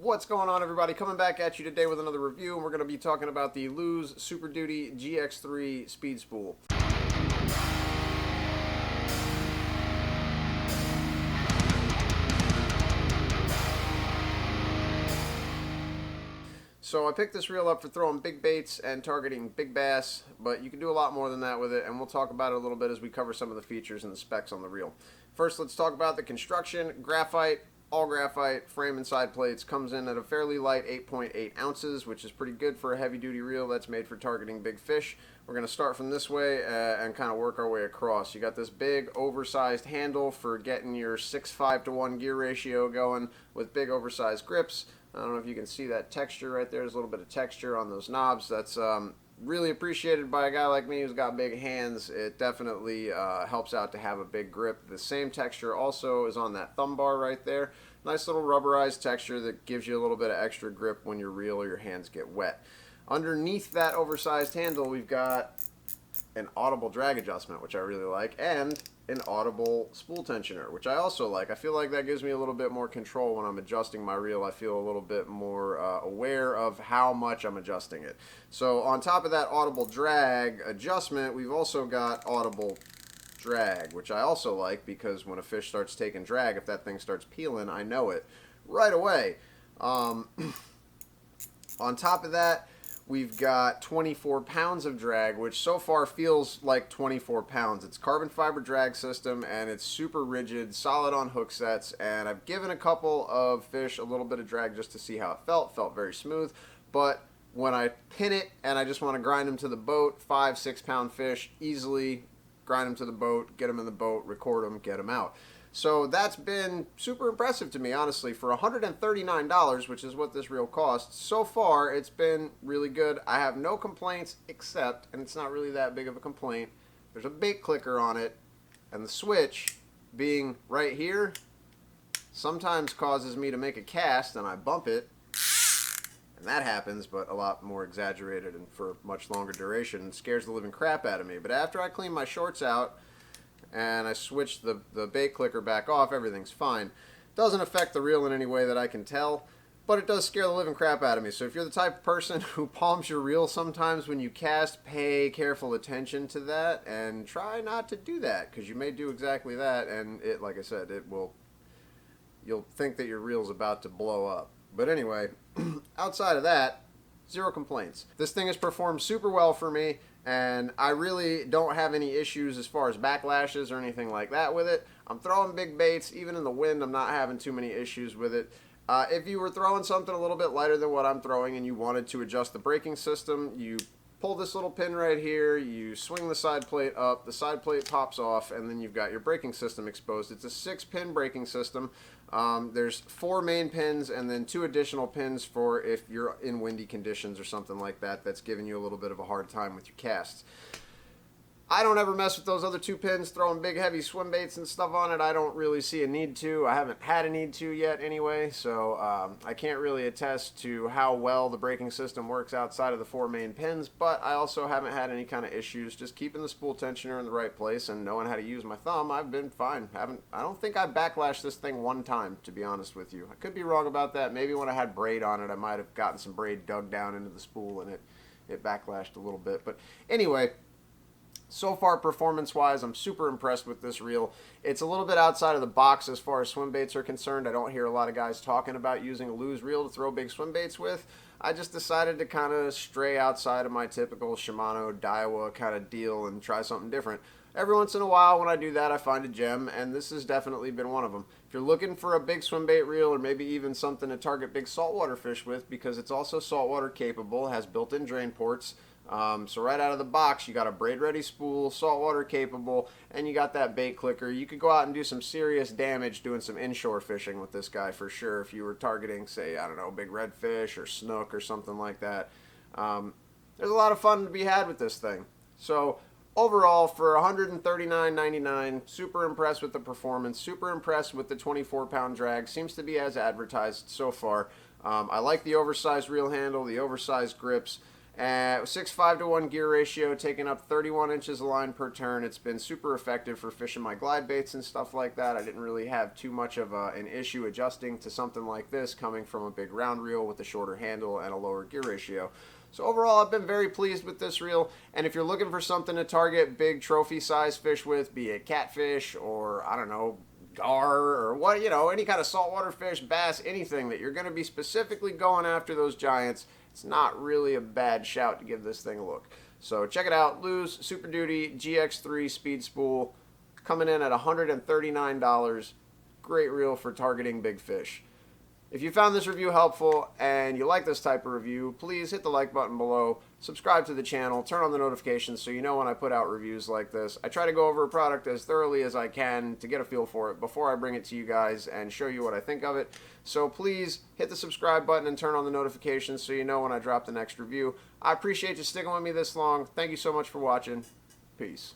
What's going on, everybody? Coming back at you today with another review, and we're going to be talking about the Lose Superduty Gx3 speed spool. So I picked this reel up for throwing big baits and targeting big bass, but you can do a lot more than that with it, and we'll talk about it a little bit as we cover some of the features and the specs on the reel. First, let's talk about the construction. Graphite, all graphite, frame and side plates, comes in at a fairly light 8.8 ounces, which is pretty good for a heavy duty reel that's made for targeting big fish. We're going to start from this way and kind of work our way across. You got this big oversized handle for getting your 6:5 to 1 gear ratio going with big oversized grips. I don't know if you can see that texture right there. There's a little bit of texture on those knobs. That's really appreciated by a guy like me who's got big hands. It definitely helps out to have a big grip. The same texture also is on that thumb bar right there. Nice little rubberized texture that gives you a little bit of extra grip when your reel or your hands get wet. Underneath that oversized handle, we've got an audible drag adjustment, which I really like, and an audible spool tensioner, which I also like. I feel like that gives me a little bit more control when I'm adjusting my reel. I feel a little bit more aware of how much I'm adjusting it. So on top of that audible drag adjustment, we've also got audible drag, which I also like because when a fish starts taking drag, if that thing starts peeling, I know it right away. On top of that, we've got 24 pounds of drag, which so far feels like 24 pounds. It's carbon fiber drag system, and it's super rigid, solid on hook sets, and I've given a couple of fish a little bit of drag just to see how it felt very smooth, but when I pin it and I just want to grind them to the boat, 5-6 pound fish, easily grind them to the boat, get them in the boat, record them, get them out. So that's been super impressive to me, honestly. For $139, which is what this reel costs, so far it's been really good. I have no complaints except, and it's not really that big of a complaint, there's a bait clicker on it, and the switch being right here sometimes causes me to make a cast and I bump it, and that happens, but a lot more exaggerated and for much longer duration, and scares the living crap out of me. But after I clean my shorts out and I switch the bait clicker back off, everything's fine. Doesn't affect the reel in any way that I can tell, but it does scare the living crap out of me. So if you're the type of person who palms your reel sometimes when you cast, pay careful attention to that and try not to do that, because you may do exactly that, and it, like I said, you'll think that your reel's about to blow up. But anyway, outside of that, zero complaints. This thing has performed super well for me, and I really don't have any issues as far as backlashes or anything like that with it. I'm throwing big baits. Even in the wind, I'm not having too many issues with it. If you were throwing something a little bit lighter than what I'm throwing and you wanted to adjust the braking system, you pull this little pin right here, you swing the side plate up, the side plate pops off, and then you've got your braking system exposed. It's a 6-pin braking system. There's 4 main pins and then 2 additional pins for if you're in windy conditions or something like that that's giving you a little bit of a hard time with your casts. I don't ever mess with those other 2 pins, throwing big heavy swim baits and stuff on it. I don't really see a need to. I haven't had a need to yet anyway, so I can't really attest to how well the braking system works outside of the 4 main pins, but I also haven't had any kind of issues. Just keeping the spool tensioner in the right place and knowing how to use my thumb, I've been fine. I don't think I backlashed this thing one time, to be honest with you. I could be wrong about that. Maybe when I had braid on it, I might have gotten some braid dug down into the spool and it backlashed a little bit. But anyway, so far, performance-wise, I'm super impressed with this reel. It's a little bit outside of the box as far as swim baits are concerned. I don't hear a lot of guys talking about using a Lose reel to throw big swim baits with. I just decided to kind of stray outside of my typical Shimano, Daiwa kind of deal and try something different. Every once in a while, when I do that, I find a gem, and this has definitely been one of them. If you're looking for a big swim bait reel or maybe even something to target big saltwater fish with, because it's also saltwater capable, has built-in drain ports, so right out of the box, you got a braid-ready spool, saltwater capable, and you got that bait clicker. You could go out and do some serious damage doing some inshore fishing with this guy for sure if you were targeting, say, I don't know, big redfish or snook or something like that. There's a lot of fun to be had with this thing. So overall, for $139.99, super impressed with the performance, super impressed with the 24-pound drag. Seems to be as advertised so far. I like the oversized reel handle, the oversized grips, 6.5 to 1 gear ratio, taking up 31 inches of line per turn. It's been super effective for fishing my glide baits and stuff like that. I didn't really have too much of an issue adjusting to something like this coming from a big round reel with a shorter handle and a lower gear ratio. So overall, I've been very pleased with this reel, and if you're looking for something to target big trophy size fish with, be it catfish or, I don't know, gar or what, you know, any kind of saltwater fish, bass, anything that you're going to be specifically going after those giants, it's not really a bad shout to give this thing a look. So check it out. Lew's Superduty Gx3 speed spool, coming in at $139. Great reel for targeting big fish. If you found this review helpful and you like this type of review, please hit the like button below, subscribe to the channel, turn on the notifications so you know when I put out reviews like this. I try to go over a product as thoroughly as I can to get a feel for it before I bring it to you guys and show you what I think of it. So please hit the subscribe button and turn on the notifications so you know when I drop the next review. I appreciate you sticking with me this long. Thank you so much for watching. Peace.